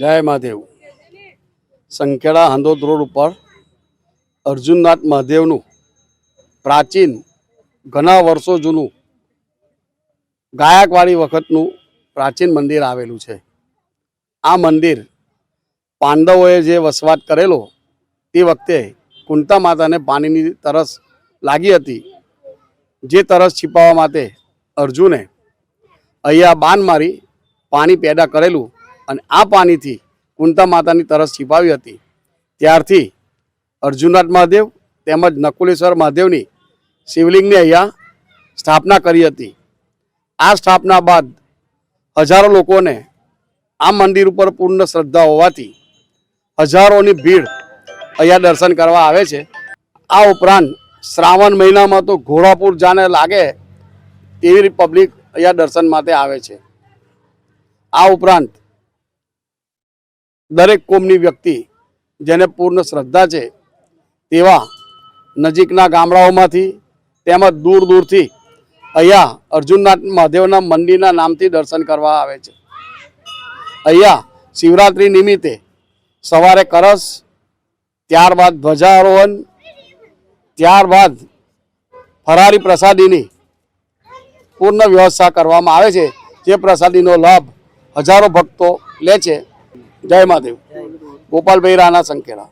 જય મહાદેવ. સંખેડા હાંદોદ રોડ ઉપર અર્જુનનાથ મહાદેવનું પ્રાચીન ઘણા વર્ષો જૂનું ગાયકવાડી વખતનું પ્રાચીન મંદિર આવેલું છે. આ મંદિર પાંડવોએ જે વસવાટ કરેલો તે વખતે કુંતા માતાને પાણીની તરસ લાગી હતી. જે તરસ છીપાવવા માટે અર્જુને અહીંયા બાણ મારી પાણી પેદા કરેલું અને આ પાણીથી કુંતા માતાની તરસ છીપાવી હતી. ત્યારથી અર્જુનનાથ મહાદેવ તેમજ નકુલેશ્વર મહાદેવની શિવલિંગની અહીંયા સ્થાપના કરી હતી. આ સ્થાપના બાદ હજારો લોકોને આ મંદિર ઉપર પૂર્ણ શ્રદ્ધા હોવાથી હજારોની ભીડ અહીંયા દર્શન કરવા આવે છે. આ ઉપરાંત શ્રાવણ મહિનામાં તો ઘોડાપુર જાને લાગે તેવી પબ્લિક અહીંયા દર્શન માટે આવે છે. આ ઉપરાંત દરેક કોમની વ્યક્તિ જેને પૂર્ણ શ્રદ્ધા છે તેવા નજીકના ગામડાઓમાંથી તેમજ દૂર દૂરથી અહીંયા અર્જુનનાથ મહાદેવના મંદિરના નામથી દર્શન કરવા આવે છે. અહીંયા શિવરાત્રિ નિમિત્તે સવારે કરસ, ત્યારબાદ ધ્વજારોહણ, ત્યારબાદ ફરારી પ્રસાદીની પૂર્ણ વ્યવસ્થા કરવામાં આવે છે. જે પ્રસાદીનો લાભ હજારો ભક્તો લે છે. જય મહાદેવ. ગોપાલભાઈ રાણા, સંખેડા.